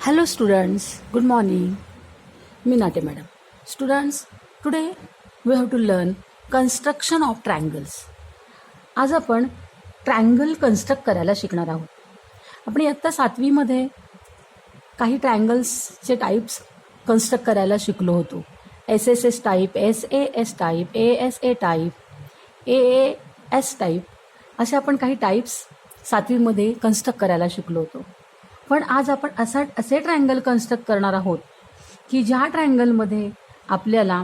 Hello students, good morning. मी नाटे madam. Students, today we have to learn construction of triangles. आज आपण triangle construct करायला शिकणार आहोत. आपण इयत्ता 7वीमध्ये काही ट्रायंगल्सचे टाईप्स कन्स्ट्रक्ट करायला शिकलो होतो. SSS type, SAS type, ASA type, AAS type असे आपण काही टाईप्स 7वीमध्ये कन्स्ट्रक्ट करायला शिकलो होतो. पण आज आपण असे ट्रायंगल कन्स्ट्रक्ट करणार आहोत की ज्या ट्रायंगलमध्ये आपल्याला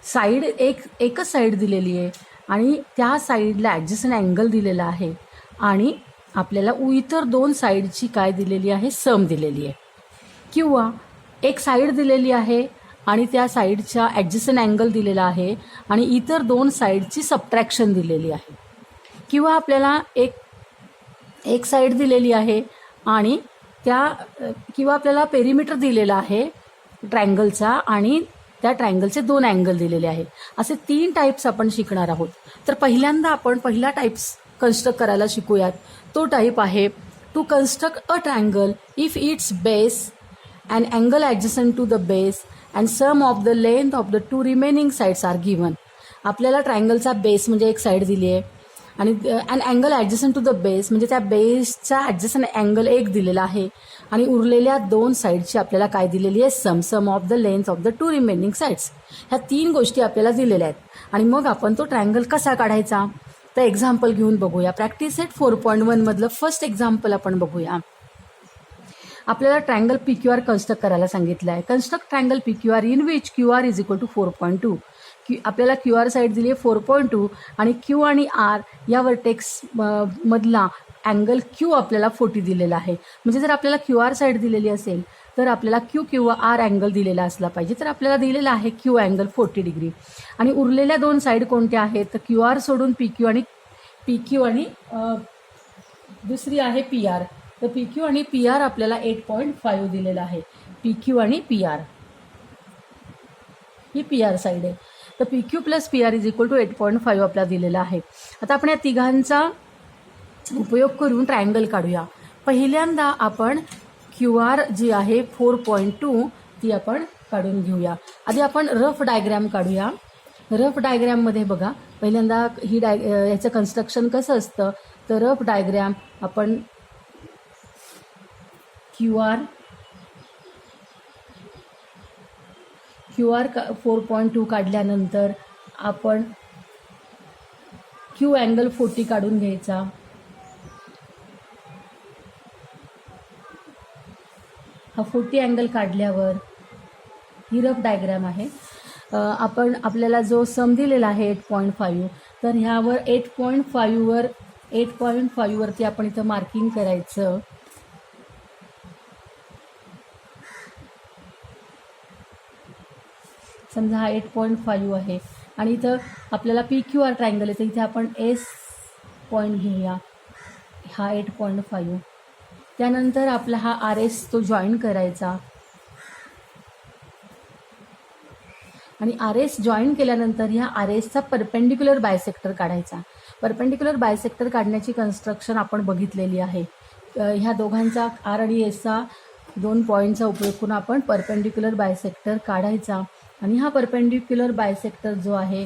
साईड एकच साईड दिलेली आहे आणि त्या साईडला ॲडजस्टंट अँगल दिलेला आहे आणि आपल्याला इतर दोन साईडची काय दिलेली आहे, सम दिलेली आहे. किंवा एक साईड दिलेली आहे आणि त्या साईडच्या ॲडजस्टंट अँगल दिलेला आहे आणि इतर दोन साईडची सबट्रॅक्शन दिलेली आहे. किंवा आपल्याला एक साईड दिलेली आहे आणि किंवा आपल्याला पेरिमीटर दिलेला आहे ट्रायंगलचा आणि त्या ट्रायंगलचे दोन अँगल दिलेले आहे. असे 3 टाईप्स आपण शिकणार आहोत. तर पहिल्यांदा आपण पहिला टाईप्स कन्स्ट्रक्ट करायला शिकूयात. तो टाईप आहे to construct a triangle if its base and angle adjacent to the base and sum of the length of the 2 remaining sides are given. आपल्याला ट्रायंगलचा बेस म्हणजे एक साईड दिली आहे आणि and angle adjacent to the base म्हणजे त्या बेसचा ॲडजस्टंट अँगल एक दिलेला आहे आणि उरलेल्या दोन साईडची आपल्याला काय दिलेली आहे, sum of the length of the 2 remaining sides. ह्या 3 गोष्टी आपल्याला दिलेल्या आहेत आणि मग आपण तो ट्रायंगल कसा काढायचा तर एक्झाम्पल घेऊन बघूया. प्रॅक्टिस सेट 4.1 मधलं फर्स्ट एक्झाम्पल आपण बघूया. आपल्याला ट्रायंगल PQR कन्स्ट्रक्ट करायला सांगितलं आहे. Construct triangle PQR in which QR is equal to 4.2. आपल्याला QR साईड दिली आहे 4.2 आणि Q आणि R या वर्टेक्स मधला अँगल Q आपल्याला 40 दिलेला आहे. म्हणजे जर आपल्याला QR साईड दिलेली असेल तर आपल्याला Q किंवा R अँगल दिलेला असला पाहिजे. तर आपल्याला दिलेला आहे Q अँगल 40 डिग्री आणि उरलेल्या दोन साईड कोणत्या आहेत तर QR सोडून PQ आणि दुसरी आहे PR. तर PQ आणि PR आपल्याला 8.5 दिलेला आहे. PQ आणि PR ही PR साईड आहे. तर PQ plus PR is equal to 8.5 आपल्याला दिलेला आहे. आता आपण या तिघांचा उपयोग करून ट्रायंगल काढूया. पहिल्यांदा आपण QR जी आहे 4.2 ती आपण काढून घेऊया. आधी आपण रफ डायग्रॅम काढूया. रफ डायग्रॅममध्ये बघा पहिल्यांदा याचं कन्स्ट्रक्शन कसं असतं तर रफ डायग्रॅम आपण QR 4.2 काढल्यानंतर आपण Q अँगल 40 काढून घ्यायचा. हा 40 अँगल काढल्यावर ही रफ डायग्रॅम आहे. आपल्याला जो सम दिलेला आहे 8.5 तर ह्यावर 8.5 वरती आपण इथं मार्किंग करायचं. समजा हा 8.5 आहे आणि इथं आपल्याला PQR ट्रायंगल आहे तर इथे आपण S पॉईंट घेऊया. हा 8.5 त्यानंतर आपला हा RS तो जॉईन करायचा आणि RS जॉईन केल्यानंतर ह्या RSचा परपेंडिक्युलर बायसेक्टर काढायचा. परपेंडिक्युलर बायसेक्टर काढण्याची कन्स्ट्रक्शन आपण बघितलेली आहे. ह्या दोघांचा R आणि Sचा 2 पॉईंटचा उपयोग करून आपण परपेंडिक्युलर बायसेक्टर काढायचा आणि हा परपेंडिक्युलर बायसेक्टर जो आहे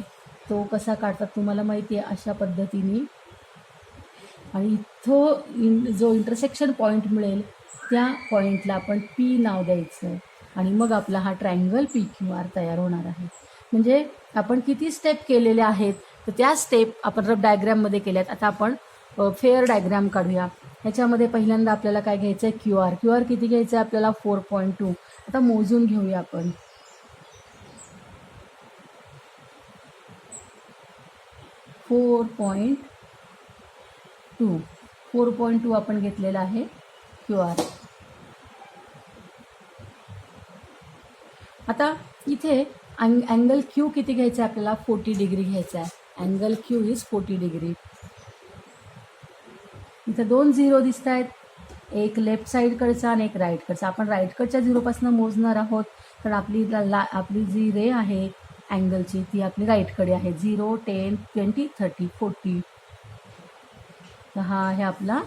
तो कसा काढतात तुम्हाला माहिती आहे, अशा पद्धतीने. आणि इथं जो इंटरसेक्शन पॉईंट मिळेल त्या पॉईंटला आपण P नाव द्यायचं आणि मग आपला हा ट्रायंगल PQR तयार होणार आहे. म्हणजे आपण किती स्टेप केलेले आहेत तर त्या स्टेप आपण रफ डायग्रॅममध्ये केल्यात. आता आपण फेअर डायग्रॅम काढूया. ह्याच्यामध्ये पहिल्यांदा आपल्याला काय घ्यायचं आहे, QR किती घ्यायचं आहे आपल्याला 4.2. आता मोजून घेऊया आपण. 4.2 आपण घेतलेला आहे QR. आता इथे अँगल Q किती घ्यायचा आहे आपल्याला 40 डिग्री घ्यायचा आहे. Angle Q is 40 degree. इथे 2 झिरो दिसत आहेत, एक लेफ्ट साईडकडचा आणि एक राईटकडचा. आपण राईटकडच्या झिरोपासून मोजणार आहोत कारण आपली जी रे आहे अँगलची ती आपली राईटकडे आहे. 0, 10, 20, 30, 40. तर हा आहे आपला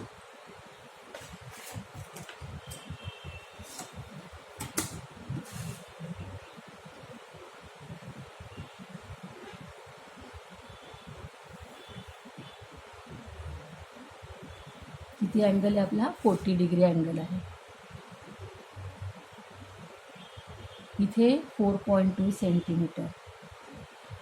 किती अँगल आहे आपला 40 डिग्री अँगल आहे. इथे 4.2 सेंटीमीटर.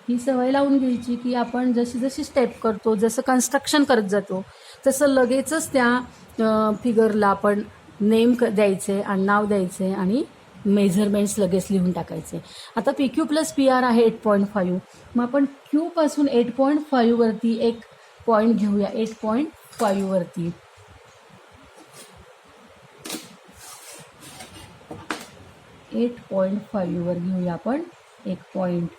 ही सवय लावून घ्यायची की आपण जशी जशी स्टेप करतो, जसं कन्स्ट्रक्शन करत जातो तसं लगेचच त्या फिगरला आपण नेम द्यायचे आणि नाव द्यायचे आणि मेजरमेंट्स लगेच लिहून टाकायचे. आता P Q plus P R आहे 8.5. मग आपण क्यूपासून 8.5 वरती एक पॉईंट घेऊया. 8.5 वरती 8.5 वर घेऊया आपण एक पॉईंट.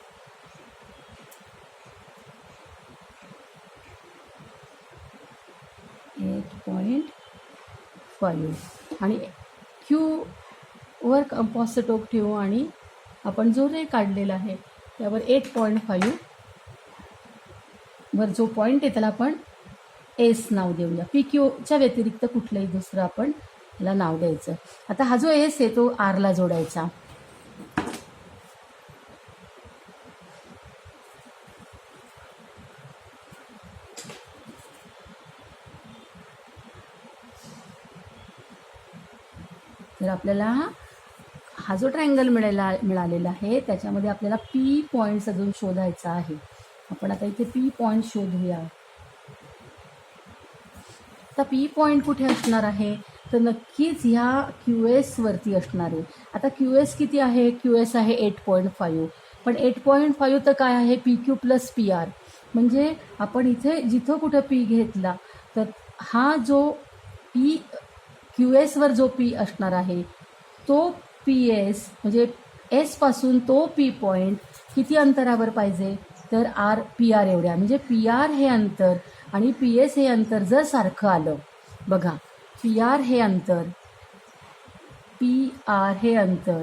आणि क्यू वर कंपास टोक ठेवू आणि आपण जो रे काढलेला आहे त्यावर 8.5 वर जो पॉईंट आहे त्याला आपण एस नाव देऊया. पी क्यूच्या व्यतिरिक्त कुठलंही दुसरं आपण त्याला नाव द्यायचं. आता हा जो एस आहे तो आरला जोडायचा. तर आपल्याला हा जो ट्रायंगल मिळालेला आहे त्याच्यामध्ये आपल्याला पी पॉईंट्स अजून शोधायचा आहे. आपण आता इथे पी पॉईंट शोधूया. आता पी पॉईंट कुठे असणार आहे तर नक्कीच ह्या क्यू एस वरती असणार आहे. आता क्यू एस किती आहे? क्यू एस आहे 8.5. पण 8.5 तर काय आहे? P Q plus P R. म्हणजे आपण इथे जिथं कुठं पी घेतला तर हा जो पी क्यू एसवर जो पी असणार आहे तो पी एस म्हणजे एसपासून तो पी पॉईंट किती अंतरावर पाहिजे तर आर पी आर एवढ्या. म्हणजे पी आर हे अंतर आणि पी एस हे अंतर जर सारखं आलं, बघा पी आर हे अंतर, पी आर हे अंतर,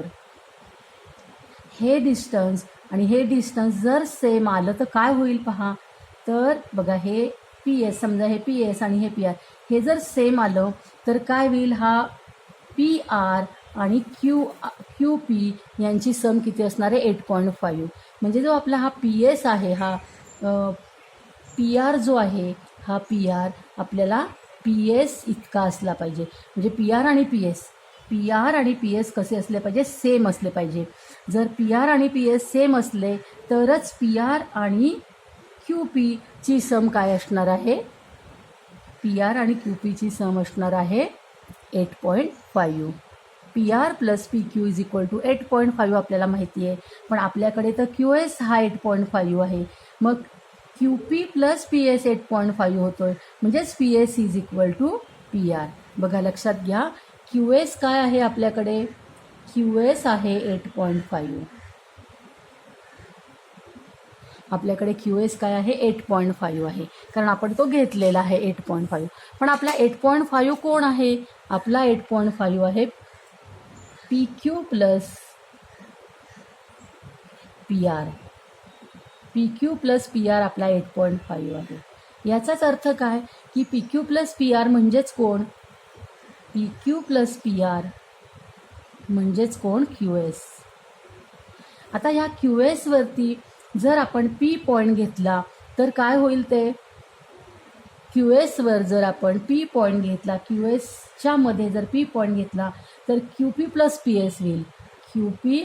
हे डिस्टन्स आणि हे डिस्टन्स जर सेम आलं तर काय होईल पहा. तर बघा हे पी एस, समजा हे पी एस आणि हे पी आर हे जर सेम आलं तर काय होईल, हा पी आर आणि क्यू पी यांची सम किती असणार आहे 8.5. म्हणजे जो आपला हा पी एस आहे, हा पी आर जो आहे, हा पी आर आपल्याला पी एस इतका असला पाहिजे. म्हणजे पी आर आणि पी एस कसे असले पाहिजे? सेम असले पाहिजे. जर पी आर आणि पी एस सेम असले तरच पी आर आणि क्यू पीची सम काय असणार आहे? पी आर आणि क्यू पीची सम असणार आहे 8.5. P R plus P Q is equal to 8.5 आपल्याला माहिती आहे. पण आपल्याकडे तर क्यू एस हा 8.5 आहे. मग Q P plus P S 8.5 होतोय. म्हणजेच P S is equal to P R. बघा लक्षात घ्या, क्यू एस काय आहे आपल्याकडे? क्यू एस आहे 8.5. आपल्याकडे क्यू एस काय आहे? 8.5 आहे. कारण आपण तो घेतलेला आहे 8.5. पण आपला 8.5 कोण आहे? आपला 8.5 आहे P Q plus P R. P Q plus P R आपला 8.5 आहे. याचाच अर्थ काय की P Q plus P R म्हणजेच कोण? P Q plus P R म्हणजेच कोण? Q S. आता या क्यू एस वरती जर आपण पी पॉईंट घेतला तर काय होईल ते? क्यू एसवर जर आपण पी पॉईंट घेतला, क्यू एसच्या मध्ये जर पी पॉईंट घेतला तर Q P plus P S होईल. Q P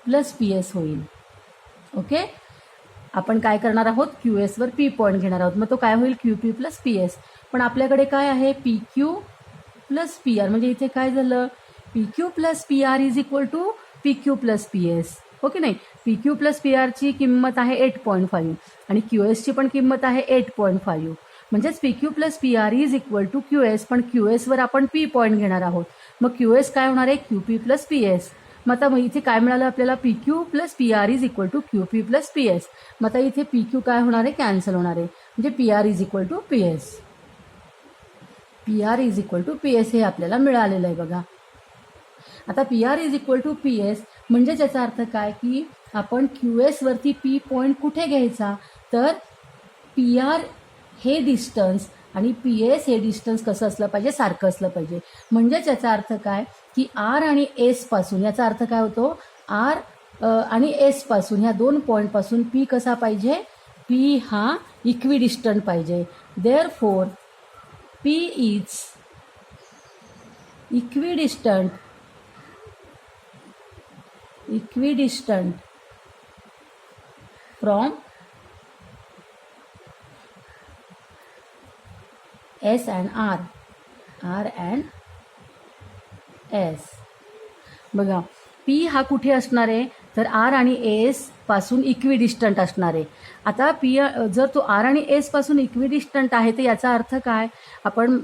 plus P S होईल. ओके, आपण काय करणार आहोत? क्यू एसवर पी पॉईंट घेणार आहोत. मग तो काय होईल? Q P plus P S. पण आपल्याकडे काय आहे? P Q plus P R. म्हणजे इथे काय झालं? P Q plus P R is equal to P Q plus P S. Okay, नाही, पी क्यू प्लस पी आरची किंमत आहे 8.5 आणि क्यू एसची पण किंमत आहे 8.5. म्हणजेच P Q plus P R is equal to Q S. पण क्यू एसवर आपण पी पॉईंट घेणार आहोत. मग क्यू एस काय होणार आहे? Q P plus P S. मग आता इथे काय मिळालं आपल्याला? P Q plus P R is equal to Q P plus P S. मग आता इथे पी क्यू काय होणार आहे? कॅन्सल होणार आहे. म्हणजे P R is equal to P S. P R is equal to P S हे आपल्याला मिळालेलं आहे. बघा आता P R is equal to P S म्हणजे याचा अर्थ काय की आपण क्यू एसवरती पी पॉईंट कुठे घ्यायचा? तर पी आर हे डिस्टन्स आणि पी एस हे डिस्टन्स कसं असलं पाहिजे? सारखं असलं पाहिजे. म्हणजेच याचा अर्थ काय की आर आणि एस पासून, याचा अर्थ काय होतो? आर आणि एस पासून, ह्या दोन पॉईंटपासून पी कसा पाहिजे? पी हा इक्विडिस्टंट पाहिजे. Therefore P is equidistant from S and R and S. बघा P हा कुठे असणार आहे तर R आणि S पासून इक्विडिस्टंट असणार आहे. आता P जर तो R आणि S पासून इक्विडिस्टंट आहे तर याचा अर्थ काय, आपण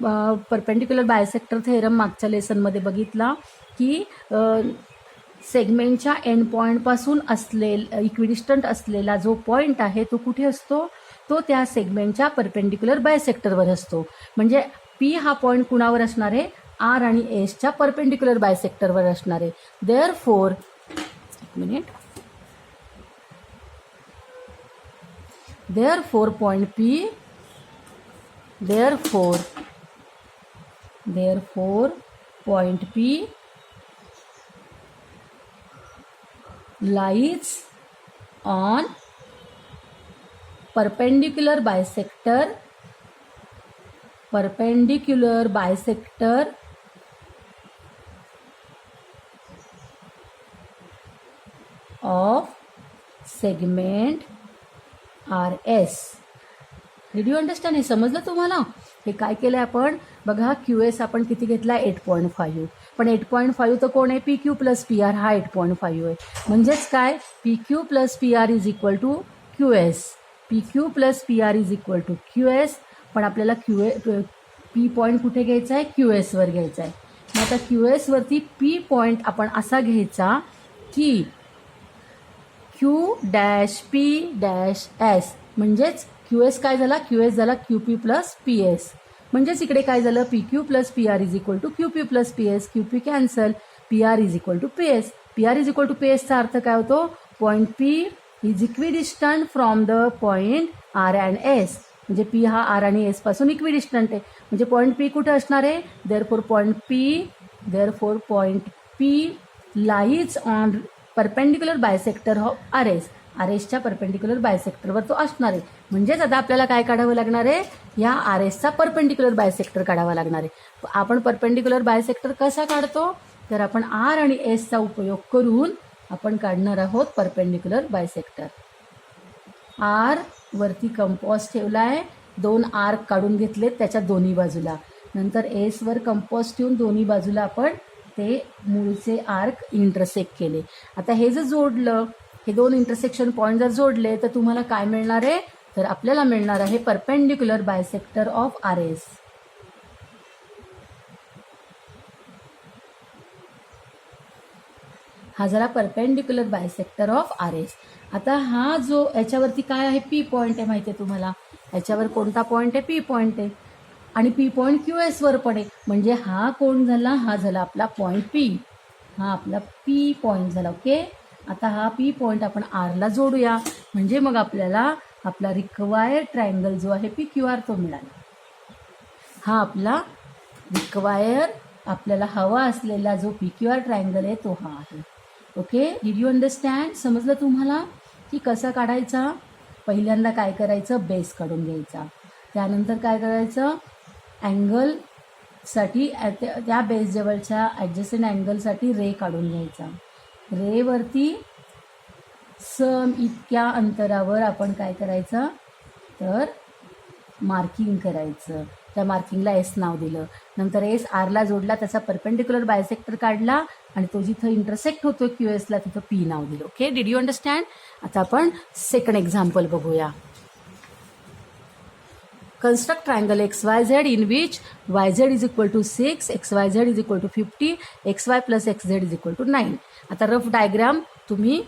परपेंडिक्युलर बायसेक्टर थेरम मागच्या लेसनमध्ये बघितला की सेगमेंटच्या एंड पॉईंटपासून इक्विडिस्टंट असलेला जो पॉईंट आहे तो कुठे असतो, तो त्या सेगमेंटच्या परपेंडिक्युलर बायसेक्टरवर असतो. म्हणजे P हा पॉईंट कुणावर असणार आहे, R आणि एसच्या परपेंडिक्युलर बायसेक्टरवर असणार आहे. Therefore point P point P lies on perpendicular bisector of segment RS. Did you understand? हे समजलं तुम्हाला? हे काय केलं आपण बघा, QS आपण किती घेतला 8.5, पण 8.5 तर कोण आहे, PQ प्लस PR हा 8.5 आहे. म्हणजेच काय, PQ plus PR is equal to QS. PQ plus PR is equal to QS. पण आपल्याला P पॉईंट कुठे घ्यायचा आहे, QS वर घ्यायचा आहे. मग आता QS वरती P पॉईंट आपण असा घ्यायचा की Q'P'S म्हणजेच QS काय झाला, QS झाला QP प्लस PS. म्हणजेच इकडे काय झालं, PQ plus PR is equal to QP plus PS. QP cancel, PR is equal to PS. PR is equal to PSचा अर्थ काय होतो, point P is equidistant from the point R and S. म्हणजे P हा R आणि S पासून equidistant आहे. म्हणजे पॉईंट P कुठे असणार आहे, therefore point P lies on perpendicular bisector of RS. RSच्या परपेंडिक्युलर बायसेक्टरवर तो असणार आहे. म्हणजेच आता आपल्याला काय काढावं लागणार आहे, या RSचा परपेंडिक्युलर बायसेक्टर काढावा लागणार आहे. आपण परपेंडिक्युलर बायसेक्टर कसा काढतो, तर आपण R आणि Sचा उपयोग करून आपण काढणार आहोत परपेंडिक्युलर बायसेक्टर. R वरती कंपॉस ठेवला आहे, 2 आर्क काढून घेतलेत त्याच्या दोन्ही बाजूला. नंतर S वर कंपॉस ठेवून दोन्ही बाजूला आपण ते मूळचे आर्क इंटरसेक्ट केले. आता हे जर जोडलं, हे 2 इंटरसेक्शन पॉईंट जर जोडले तर तुम्हाला काय मिळणार आहे, तर आपल्याला मिळणार आहे परपेंडिक्युलर बायसेक्टर ऑफ RS. हा झाला परपेंडिक्युलर बायसेक्टर ऑफ RS. आता हा जो याच्यावरती काय आहे, P पॉईंट आहे माहिती आहे तुम्हाला, याच्यावर कोणता पॉईंट आहे, P पॉईंट आहे. आणि P पॉईंट QS वर पण आहे. म्हणजे हा कोण झाला, हा झाला आपला पॉईंट P. हा आपला P पॉईंट झाला. ओके, आता हा P पॉईंट आपण Rला जोडूया. म्हणजे मग आपल्याला आपला रिक्वायर्ड ट्रायंगल जो आहे PQR तो मिळाला. हा आपला आपल्याला हवा असलेला जो PQR ट्रायंगल आहे तो हा आहे. Okay, did you understand? समजलं तुम्हाला की कसं काढायचा? पहिल्यांदा काय करायचं, बेस काढून घ्यायचा. त्यानंतर काय करायचं, अँगलसाठी त्या बेस जवळच्या ॲडजस्टंट अँगलसाठी रे काढून घ्यायचा. रेवरती सम इतक्या अंतरावर आपण काय करायचं, तर मार्किंग करायचं. त्या मार्किंगला S नाव दिलं. नंतर S Rला जोडला, त्याचा परपेंडिक्युलर बायसेक्टर काढला आणि तो जिथं इंटरसेक्ट होतो QSला तिथं P नाव दिलं. Okay, did you understand? आता आपण सेकंड एक्झाम्पल बघूया. Construct triangle XYZ in which YZ is equal to 6, XYZ is equal to 50, XY plus XZ is equal to 9. आता रफ डायग्राम तुम्ही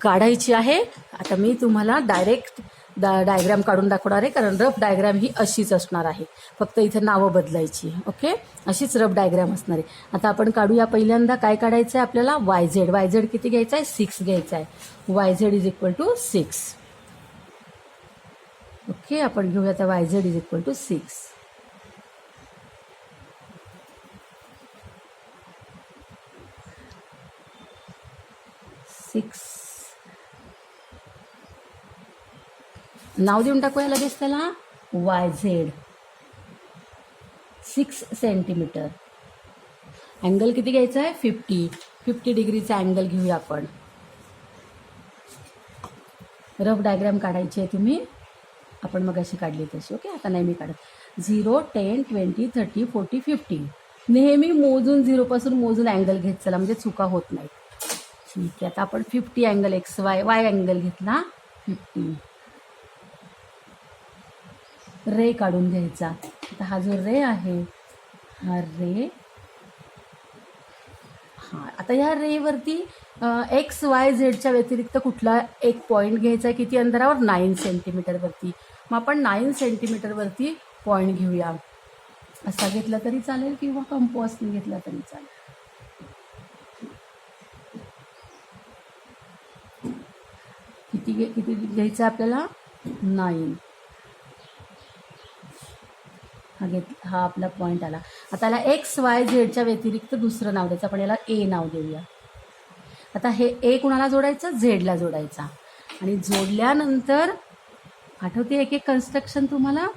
काढायची आहे. आता मी तुम्हाला डायरेक्ट डायग्राम काढून दाखवणार आहे, कारण रफ डायग्राम ही अशीच असणार आहे, फक्त इथं नावं बदलायची. ओके, अशीच रफ डायग्राम असणार आहे. आता आपण काढूया. पहिल्यांदा काय काढायचं आहे आपल्याला, YZ किती घ्यायचा आहे, 6 घ्यायचा आहे. YZ is equal to 6. Okay, आपण घेऊया आता YZ इज इक्वल टू 6. नाव देऊन टाकूया लगेच त्याला YZ. 6 सेंटीमीटर. अँगल किती घ्यायचा आहे? 50 डिग्रीचा अँगल घेऊया आपण. रफ डायग्राम काढायची आहे तुम्ही, आपण मग अशी काढली तशी. ओके, आता नाही मी काढत. 0, 10, 20, 30, 40, 50. नेहमी मोजून 0 मोजून अँगल घेत चला, म्हणजे चुका होत नाहीत. ठीक आहे, आता आपण 50 अँगल XY अँगल घेतला 50. रे काढून घ्यायचा. आता हा जो रे आहे, हा रे, हां, आता ह्या रेवरती XYZच्या व्यतिरिक्त कुठला एक पॉईंट घ्यायचा आहे. किती अंतरावर? 9 सेंटीमीटरवरती. मग आपण 9 सेंटीमीटरवरती पॉईंट घेऊया. असा घेतला तरी चालेल किंवा कंपासने घेतला तरी चालेल. किती घ्यायचं आपल्याला? 9. हा आपला पॉईंट आला. आता याला XYZच्या व्यतिरिक्त दुसरं नाव द्यायचं. आपण याला A नाव देऊया. आता हे A कुणाला जोडायचं? झेडला जोडायचा. आणि जोडल्यानंतर आठवते एक एक कन्स्ट्रक्शन तुम्हाला?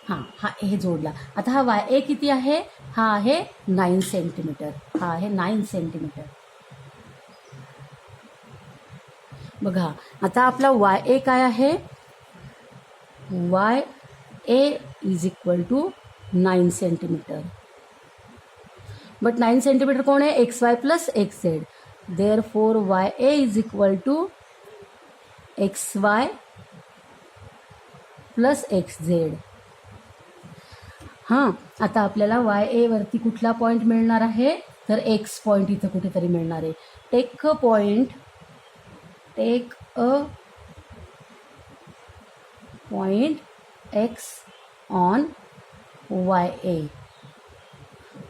हां, हा हे जोडला. आता हा YA किती आहे? हा आहे 9 सेंटीमीटर. हा आहे 9 सेंटीमीटर. बघा, आता आपला YA काय आहे? YA is equal to 9 centimetre. But 9 centimetre कोण आहे? XY plus XZ. Therefore YA is equal to XY plus XZ. हां, आता आपल्याला YA वरती कुठला पॉईंट मिळणार आहे? तर X पॉईंट इथं कुठेतरी मिळणार आहे. Take a point X on YA.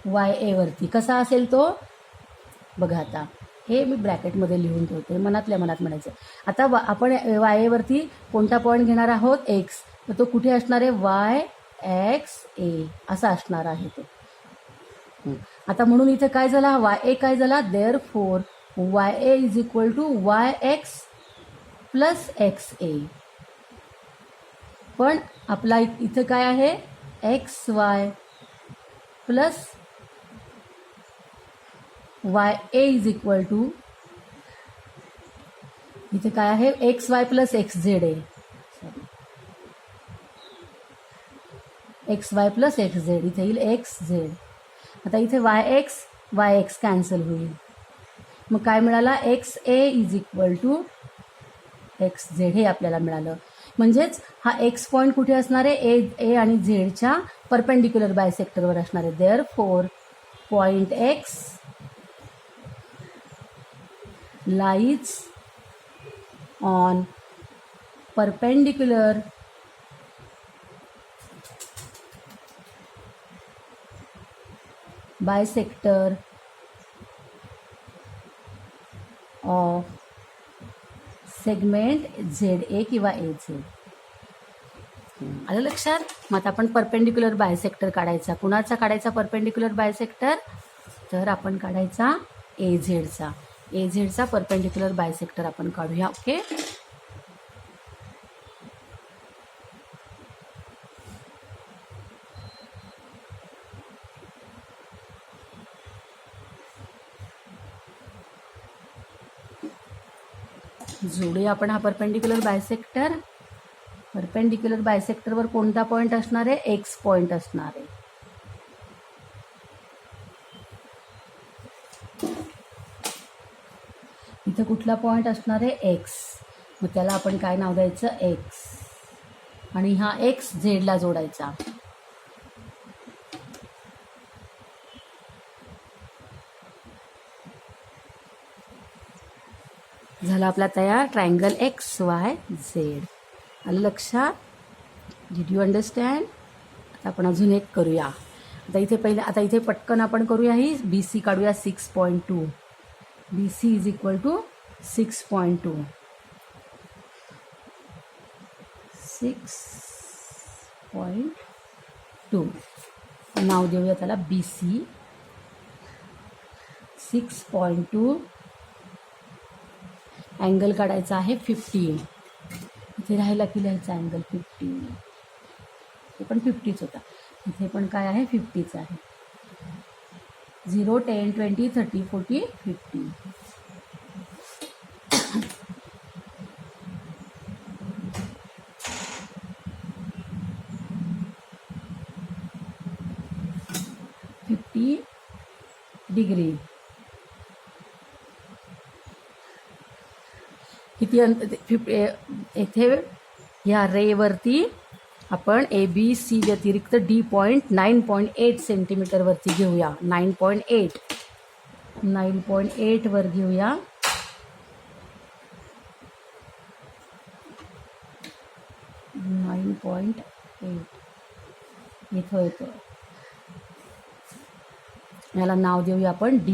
YA वरती कसा असेल तो? बघा, आता हे मी ब्रॅकेटमध्ये लिहून ठेवते, मनातल्या मनात म्हणायचं. आता आपण YA वरती कोणता पॉईंट घेणार आहोत? X. तर तो कुठे असणार आहे? YXA असा असणार आहे तो. आता म्हणून इथे काय झाला? YA काय झाला? Therefore YA is equal to YX plus XA. पण आपला इथं काय आहे? XY plus YA is equal to, इथे काय आहे? XY प्लस XZ आहे. XY प्लस XZ, इथे येईल XZ. आता इथे YX कॅन्सल होईल. मग काय मिळाला? XA is equal to XZ हे आपल्याला मिळालं. म्हणजेच हा X पॉईंट कुठे असणार आहे? A आणि झेडच्या परपेंडिक्युलर बायसेक्टरवर असणार आहे. Therefore point X lies on perpendicular bisector of segment ZA किंवा AZ. आलं लक्षात? मग आता आपण परपेंडिक्युलर बायसेक्टर काढायचा. कुणाचा काढायचा परपेंडिक्युलर बायसेक्टर? तर आपण काढायचा AZचा. AZचा परपेंडिक्युलर बायसेक्टर आपण काढूया. ओके, जोडूया आपण हा परपेंडिक्युलर बायसेक्टर. परपेंडिक्युलर बायसेक्टरवर कोणता पॉईंट असणार आहे? X पॉईंट असणार आहे. इथं कुठला पॉईंट असणार आहे? X. मग त्याला आपण काय नाव द्यायचं? X. आणि हा X झेडला जोडायचा. झाला आपला तयार ट्रायंगल XYZ. आलं लक्षात? Did you understand? आता आपण अजून एक करूया. आता इथे पटकन आपण करूया ही BC काढूया 6.2. BC इज इक्वल टू 6.2. 6.2 नाव देऊया त्याला BC. 6.2 अँगल काढायचा आहे 15. इथे राहायला की लिहायचा अँगल 15. ते पण 50च होता. इथे पण काय आहे 50च आहे. 0, 10, 20, 30, 40, 50. डिग्री किती इथे या रेवरती आपण ABC व्यतिरिक्त D पॉईंट 9.8 सेंटीमीटरवरती घेऊया. 9.8 वर घेऊया. इथं येतं. याला नाव देऊया आपण D.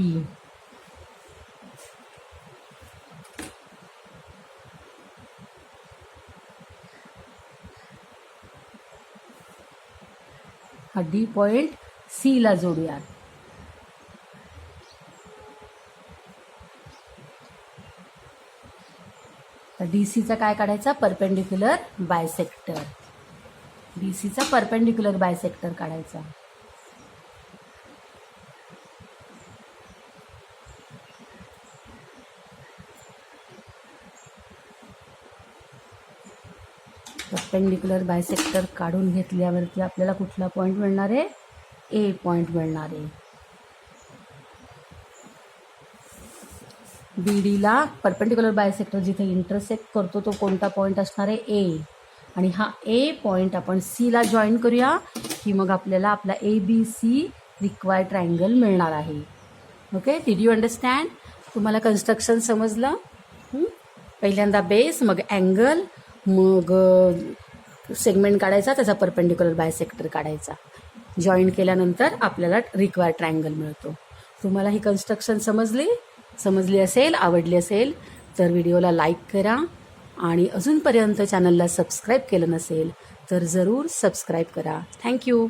हा D पॉईंट C ला जोडूया. तर DCचा काय काढायचा? Perpendicular bisector. DCचा परपेंडिक्युलर बायसेक्टर काढायचा. परपेंडिक्युलर बायसेक्टर काढून घेतल्यावरती आपल्याला कुठला पॉईंट मिळणार आहे? A पॉईंट मिळणार आहे. BDला परपेंडिक्युलर बायसेक्टर जिथे इंटरसेक्ट करतो तो कोणता पॉईंट असणार आहे? A. आणि हा A पॉईंट आपण C ला जॉईन करूया की मग आपल्याला आपला ABC रिक्वायर्ड ट्रायंगल मिळणार आहे. Okay, did you understand? तुम्हाला कन्स्ट्रक्शन समजलं? पहिल्यांदा बेस, मग अँगल, मग सेगमेंट काढायचा, त्याचा परपेंडिक्युलर बायसेक्टर काढायचा. जॉईन केल्यानंतर आपल्याला रिक्वायर्ड ट्रायंगल मिळतो. तुम्हाला ही कन्स्ट्रक्शन समजली असेल, आवडली असेल तर व्हिडिओला लाईक करा आणि अजूनपर्यंत चॅनलला सबस्क्राईब केलं नसेल तर जरूर सबस्क्राईब करा. थँक्यू.